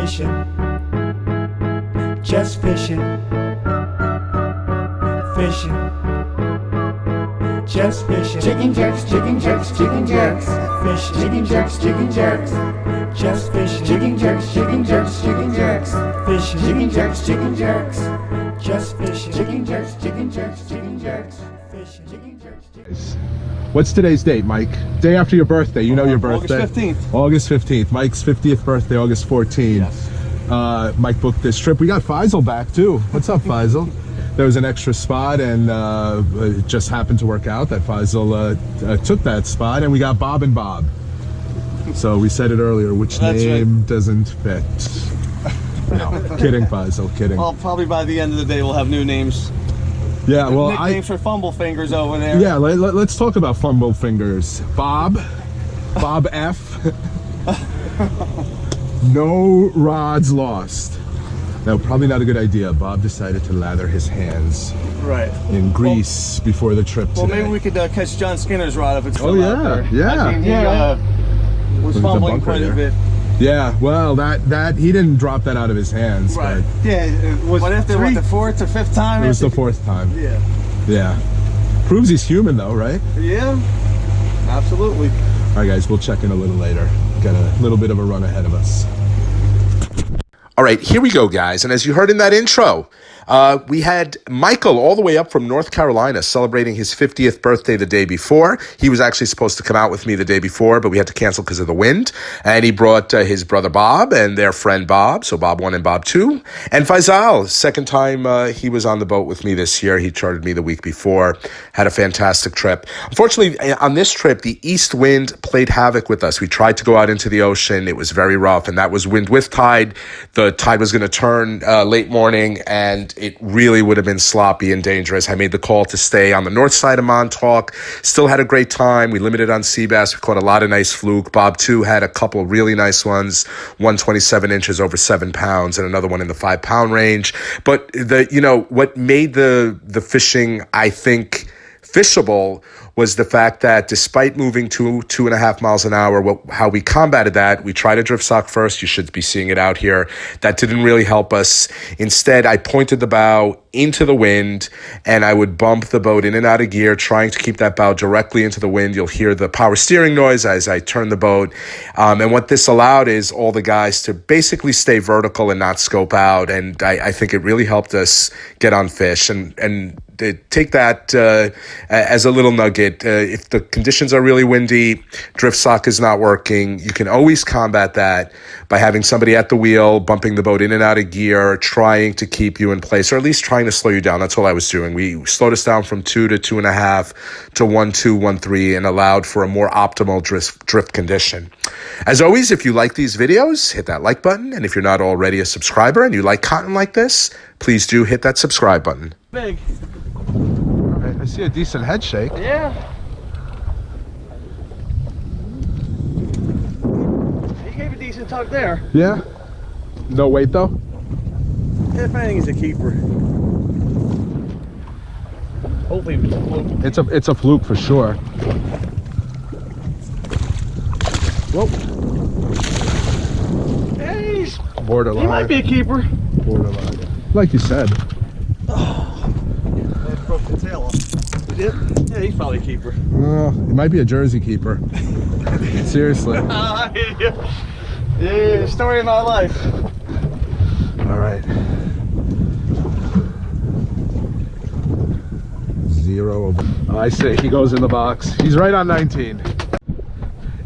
fishing, just fishing, fishing, just fishing. Jigging jerks, jigging jerks, jigging jerks, fishing. Jigging jerks, jigging jerks, just fishing. Jigging jerks, jigging jerks, jigging jerks, fishing. Jigging jerks, jigging jerks, just fishing. Jigging jerks, jigging jerks, jigging jerks, fishing. Jigging jerks, jigging jerks. What's today's date, Mike? Day after your birthday. You know your birthday. August 15th. August 15th. Mike's 50th birthday, August 14th. Yes. Mike booked this trip. We got Faisal back too. What's up, Faisal? There was an extra spot, and it just happened to work out that Faisal took that spot, and we got Bob and Bob. So we said it earlier, which name doesn't fit? No, kidding, Faisal, kidding. Well, probably by the end of the day, we'll have new names. Yeah, well, nicknames for fumble fingers over there. Yeah, let's talk about fumble fingers. Bob F. No rods lost. Now, probably not a good idea. Bob decided to lather his hands in grease before the trip today. Well, maybe we could catch John Skinner's rod if it's still out there. Yeah. I mean, he was fumbling quite a bit. Yeah, well, that he didn't drop that out of his hands. Right. But Yeah, it was the fourth or fifth time? it was the fourth time. Yeah. Yeah. Proves he's human, though, right? Yeah, absolutely. All right, guys, we'll check in a little later. Got a little bit of a run ahead of us. All right, here we go, guys. And as you heard in that intro, we had Michael all the way up from North Carolina celebrating his 50th birthday the day before. He was actually supposed to come out with me the day before, but we had to cancel because of the wind. And he brought his brother Bob and their friend Bob, so Bob 1 and Bob 2. And Faisal, second time he was on the boat with me this year. He chartered me the week before, had a fantastic trip. Unfortunately, on this trip, the east wind played havoc with us. We tried to go out into the ocean. It was very rough, and that was wind with tide. The tide was going to turn late morning, and it really would have been sloppy and dangerous. I made the call to stay on the north side of Montauk. Still had a great time. We limited on sea bass. We caught a lot of nice fluke. Bob, too, had a couple really nice ones. One 27 inches over 7 pounds and another one in the 5 pound range. But what made the fishing, I think, fishable was the fact that despite moving 2.5 miles an hour, how we combated that, we tried to drift sock first. You should be seeing it out here. That didn't really help us. Instead, I pointed the bow into the wind, and I would bump the boat in and out of gear, trying to keep that bow directly into the wind. You'll hear the power steering noise as I turn the boat. And what this allowed is all the guys to basically stay vertical and not scope out. And I think it really helped us get on fish. And take that as a little nugget. If the conditions are really windy, drift sock is not working, you can always combat that by having somebody at the wheel, bumping the boat in and out of gear, trying to keep you in place, or at least trying to slow you down. That's all I was doing. We slowed us down from 2 to 2.5 to 1.2, 1.3, and allowed for a more optimal drift condition. As always, if you like these videos, hit that like button. And if you're not already a subscriber and you like content like this, please do hit that subscribe button. Big. I see a decent head shake. Yeah. He gave a decent tug there. Yeah. No weight though? If anything, he's a keeper. Hopefully it's a fluke. It's a fluke for sure. Whoa. Hey, he's Borderline. He might be a keeper. Borderline. Like you said. That broke the tail off. Yeah, he's probably a keeper. Well, it might be a Jersey keeper. Seriously. Yeah, story of my life. All right. 0 over. Oh, I see. He goes in the box. He's right on 19.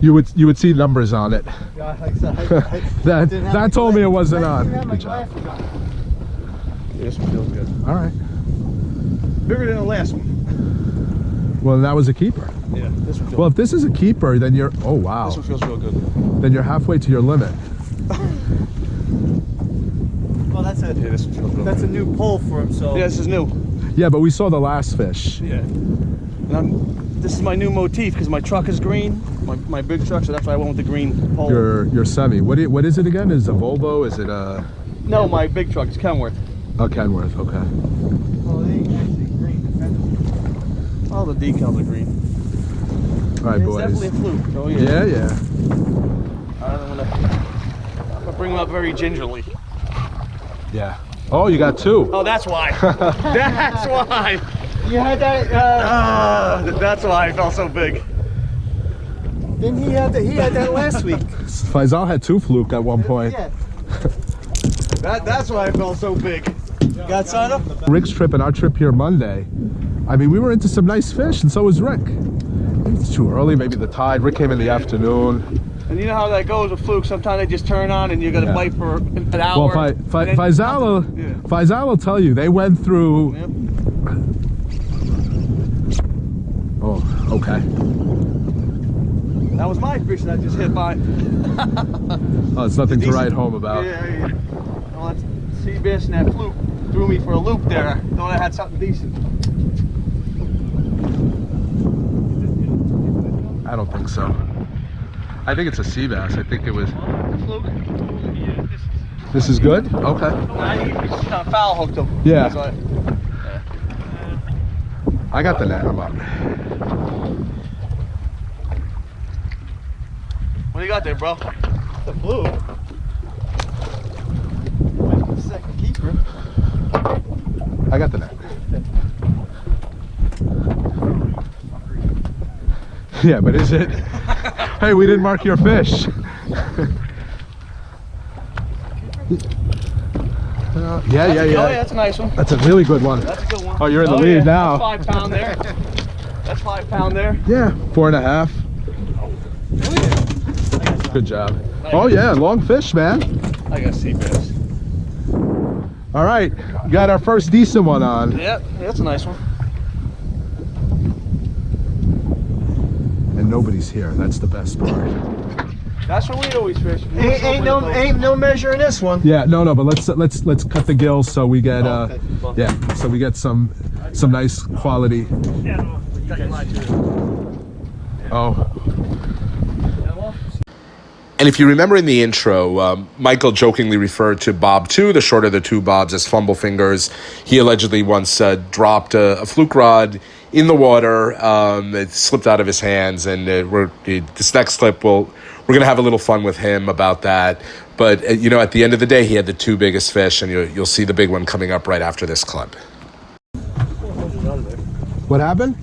You would see numbers on it. Yeah, like I said, that told me it wasn't on. Good job. Yeah, this one feels good. All right. Bigger than the last one. Well, that was a keeper. Yeah, this one feels Well, if this is a keeper, then you're. Oh wow. This one feels real good. Then you're halfway to your limit. Well, that's a Yeah, this one feels real that's a good. new pole for him. So Yeah, this is new. Yeah, but we saw the last fish. Yeah. And this is my new motif because my truck is green, my big truck, so that's why I went with the green pole. Your semi. What is it again? Is it a Volvo? Is it a? No, my big truck is Kenworth. Oh, Kenworth. Okay. well, it ain't actually green. All the decals are green. All right, It's boys. definitely a fluke. Oh yeah. Yeah, yeah. I don't want to. I'm gonna bring them up very gingerly. Yeah. Oh, you got two. Oh, that's why. That's why. You had that. That's why I felt so big. Then he had that last week. Faisal had two fluke at one point. Yeah. That's why I felt so big. Got signed up? Rick's trip and our trip here Monday, I mean, we were into some nice fish, and so was Rick. It's too early, maybe the tide. Rick came in the afternoon. And you know how that goes with Fluke. Sometimes they just turn on and you're going to bite for an hour. Well, Faisal will tell you, they went through... Yep. Oh, okay. That was my fish that I just hit by. Oh, it's nothing to write home about. Yeah. Well, that sea bass and that Fluke threw me for a loop there. Thought I had something decent. I don't think so. I think it's a sea bass. I think it was... Fluke? Yeah, This is good? Okay. I just foul hooked him. Yeah. That's why. I got the net. I'm up. What do you got there, bro? The Fluke. Second keeper. I got the net. Yeah, but is it? Hey, we didn't mark your fish. Yeah. Oh, yeah, that's a nice one. That's a really good one. That's a good one. Oh, you're in the Oh, lead yeah. now. That's 5 pound there. That's 5 pound there. Yeah, 4.5. Good job. Oh yeah, long fish, man. I got sea bass. All right, got our first decent one on. Yeah, that's a nice one. And nobody's here. That's the best part. That's where we always fish. Ain't no measure in this one. Yeah, no, but let's cut the gills so we get Okay. yeah, so we get some nice quality. Oh. And if you remember in the intro, Michael jokingly referred to Bob 2, the shorter of the two Bobs, as fumble fingers. He allegedly once dropped a fluke rod in the water. It slipped out of his hands, and this next clip, we're going to have a little fun with him about that. But, you know, at the end of the day, he had the two biggest fish, and you'll see the big one coming up right after this clip. What happened?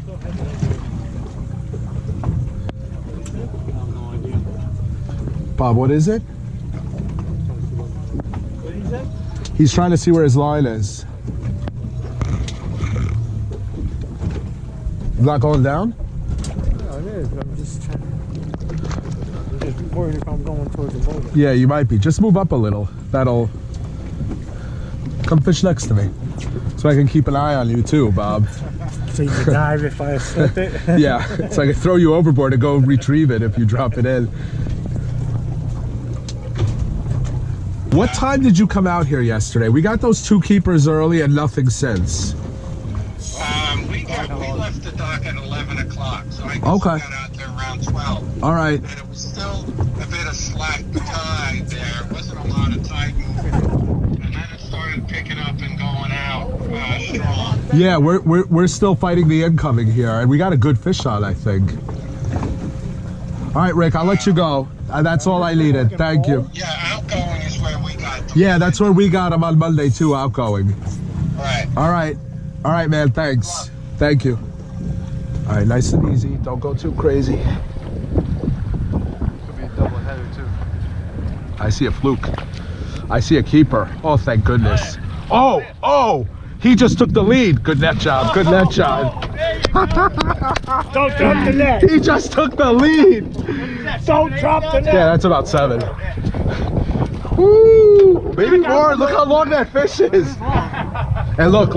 Bob, what is it? What did he say? He's trying to see where his line is. It's not going down? No, it is. I'm just trying. I'm just worried if I'm going towards the boat. Yeah, you might be. Just move up a little. That'll... Come fish next to me. So I can keep an eye on you too, Bob. So you can dive if I slip it? Yeah, so I can throw you overboard and go retrieve it if you drop it in. What time did you come out here yesterday? We got those two keepers early and nothing since. We left the dock at 11 o'clock, so I guess Okay. we got out there around 12. All right. And it was still a bit of slack tide there. Wasn't a lot of tide moving. And then it started picking up and going out strong. Yeah, we're still fighting the incoming here, and we got a good fish on, I think. All right, Rick, I'll let you go. That's all I needed. Thank you. Yeah, outgoing is where we got them. Yeah, that's where we got them on Monday too, outgoing. Right. All right, man. Thanks. Thank you. All right, nice and easy. Don't go too crazy. Could be a double header too. I see a fluke. I see a keeper. Oh, thank goodness. Oh! He just took the lead. Good net job. Good net job. Don't drop the net. He just took the lead. Don't drop the net. Yeah, that's about 7. Woo! Maybe more. Look how long that fish is. And look.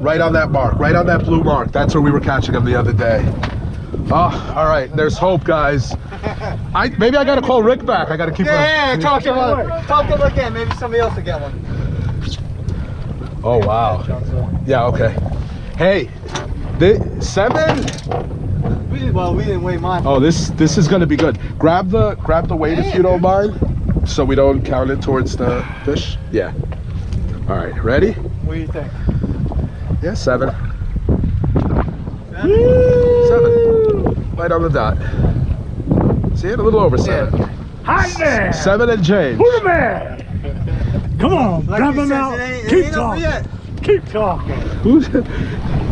Right on that mark. Right on that blue mark. That's where we were catching him the other day. Oh, all right. There's hope, guys. Maybe I got to call Rick back. I got to keep Yeah, talk to him again. Maybe somebody else will get one. Oh, wow. Yeah, okay. Hey, 7? We didn't weigh mine. Oh, this is going to be good. Grab the weight if you don't mind, so we don't count it towards the fish. Yeah. All right, ready? What do you think? Yeah, 7. 7. Right on the dot. See it? A little over 7. Hot man. 7 and change. Who the man? Come on, grab him out. Keep talking. Keep talking. Who's,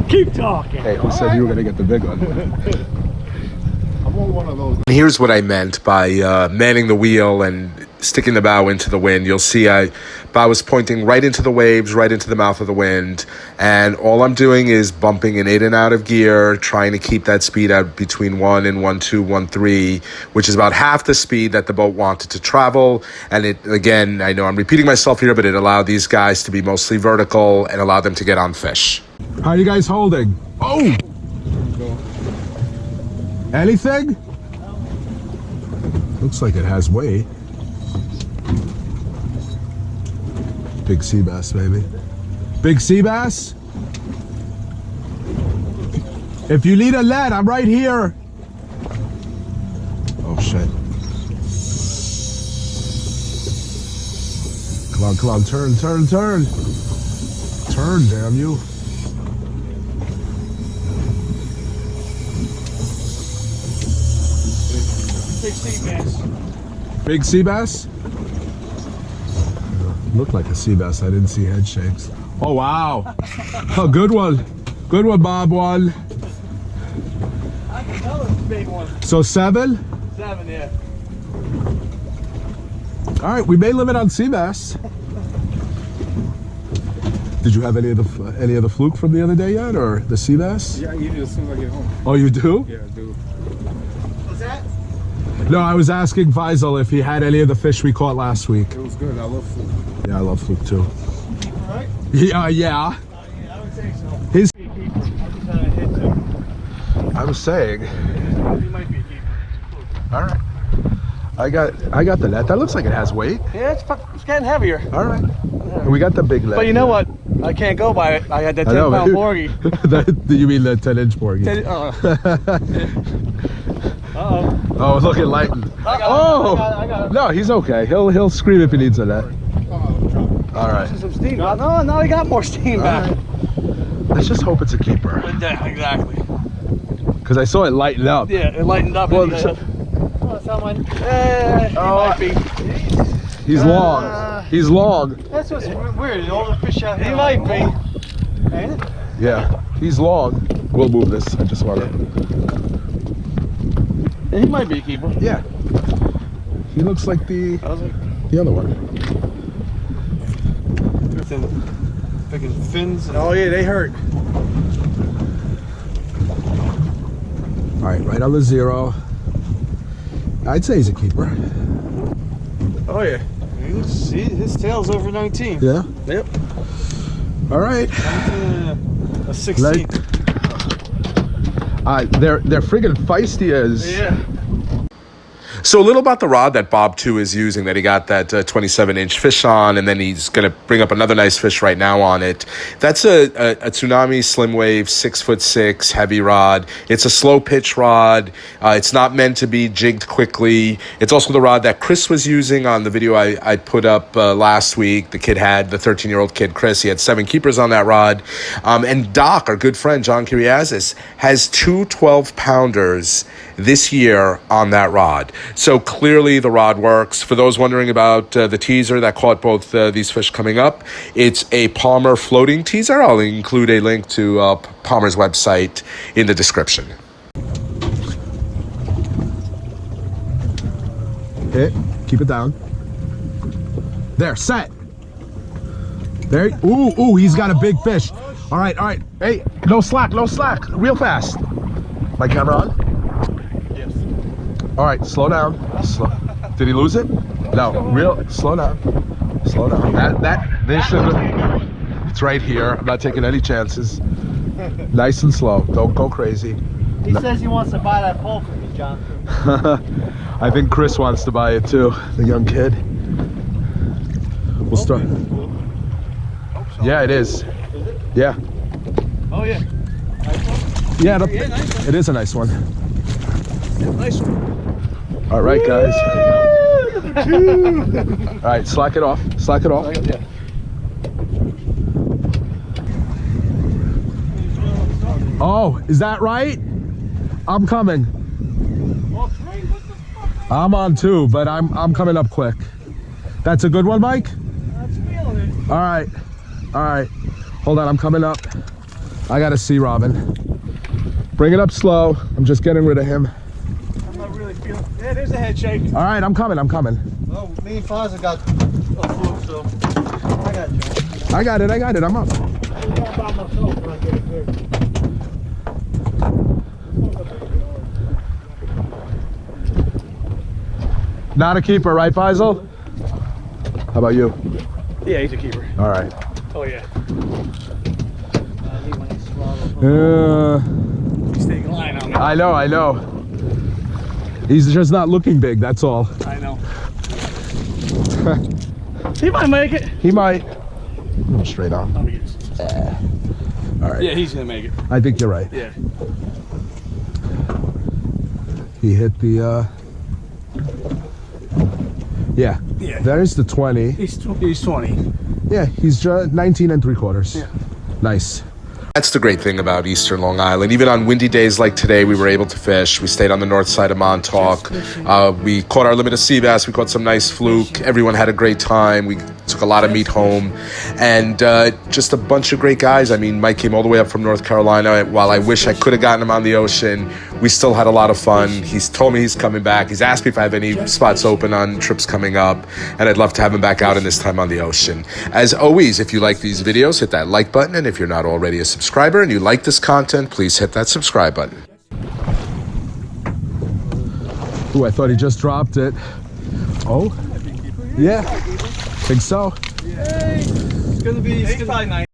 Keep talking. hey, who said you were gonna get the big one? I'm on one of those. Here's what I meant by manning the wheel and sticking the bow into the wind. You'll see bow was pointing right into the waves, right into the mouth of the wind, and all I'm doing is bumping an 8 and out of gear, trying to keep that speed out between 1 and 1.2, 1.3, which is about half the speed that the boat wanted to travel. And it, again, I know I'm repeating myself here, but it allowed these guys to be mostly vertical and allowed them to get on fish. How are you guys holding? Oh! Anything? Looks like it has weight. Big sea bass, baby. Big sea bass? If you need a lead, I'm right here. Oh, shit. Come on, turn. Turn, damn you. Big sea bass. Big sea bass? Looked like a sea bass. I didn't see head shakes. Oh, wow. Oh, good one. Good one, Bob. One. I can tell it's a big one. So 7? 7, yeah. All right, we may limit on sea bass. Did you have any of the fluke from the other day yet, or the sea bass? Yeah, I eat it as soon as I get home. Oh, you do? Yeah, I do. What's that? No, I was asking Faisal if he had any of the fish we caught last week. It was good. I love food. Yeah, I love fluke too. Right? Yeah. Yeah, I would say so. His. Keeper. I just had a hit too. I was saying. He might be a keeper. All right. I got the net. That looks like it has weight. Yeah, it's getting heavier. All right. And we got the big net. But you know what? I can't go by it. I had that 10-pound porgy. You mean the 10-inch porgy? Uh-oh. Oh, look at Lighten. I got it. No, he's okay. He'll scream if he needs a net. All right. Some steam. No, now I got more steam back. Let's just hope it's a keeper. Yeah, exactly. Because I saw it lighten up. Yeah, it lightened up. Well, Someone. He might be. He's long. He's long. That's what's weird. All the fish out here. He might be. Ain't it? Yeah, he's long. We'll move this. I just want to. Yeah, he might be a keeper. Yeah. He looks like the other one. Freaking fins. Oh yeah, they hurt. All right on the 0. I'd say he's a keeper. Oh yeah. See, his tail's over 19. Yeah. Yep. All right. 19, a 16. They're friggin' feisty as. Yeah. So a little about the rod that Bob 2 is using, that he got that 27-inch fish on, and then he's going to bring up another nice fish right now on it. That's a Tsunami Slim Wave 6'6" heavy rod. It's a slow pitch rod. It's not meant to be jigged quickly. It's also the rod that Chris was using on the video I put up last week. The 13-year-old kid, Chris, he had 7 keepers on that rod. And Doc, our good friend, John Kiriazis, has 2 12-pounders this year on that rod. So clearly the rod works. For those wondering about the teaser that caught both these fish coming up, it's a Palmer floating teaser. I'll include a link to Palmer's website in the description. Hit. Keep it down. There, set. There. Ooh, he's got a big fish. All right. Hey, no slack. Real fast. My camera on? All right, slow down. Did he lose it? No, slow down. This should. It's right here. I'm not taking any chances. Nice and slow. Don't go crazy. He says he wants to buy that pole for me, John. I think Chris wants to buy it too, the young kid. We'll start. Yeah, it is. Yeah. Oh, yeah. Yeah, it is a nice one. Nice one. All right, guys. All right, slack it off. Yeah. Oh, is that right? I'm coming. I'm on too, but I'm coming up quick. That's a good one, Mike? That's feeling it. All right. All right. Hold on, I'm coming up. I gotta see Robin. Bring it up slow. I'm just getting rid of him. I'm not really feeling. Yeah, there's a head shake. All right, I'm coming. Well, me and Faisal got a fluke, so I got you. I got it. I'm up. By myself when I get it there. Not a keeper, right, Faisal? How about you? Yeah, he's a keeper. All right. Oh yeah. He's taking a line on me. I know. He's just not looking big, that's all. I know. He might make it. He might. I'm straight on. Let me get this. All right. Yeah, he's gonna make it. I think you're right. Yeah. He hit the, yeah. There's the 20. He's 20. Yeah, he's 19 3/4. Yeah. Nice. That's the great thing about Eastern Long Island. Even on windy days like today, we were able to fish. We stayed on the north side of Montauk. We caught our limit of sea bass. We caught some nice fluke. Everyone had a great time. We took a lot of meat home. And just a bunch of great guys. I mean, Mike came all the way up from North Carolina. While I wish I could have gotten him on the ocean, we still had a lot of fun. He's told me he's coming back. He's asked me if I have any spots open on trips coming up. And I'd love to have him back out, and this time on the ocean. As always, if you like these videos, hit that like button. And if you're not already a subscriber and you like this content, please hit that subscribe button. Ooh, I thought he just dropped it. Oh? Yeah. Think so. It's gonna be 9.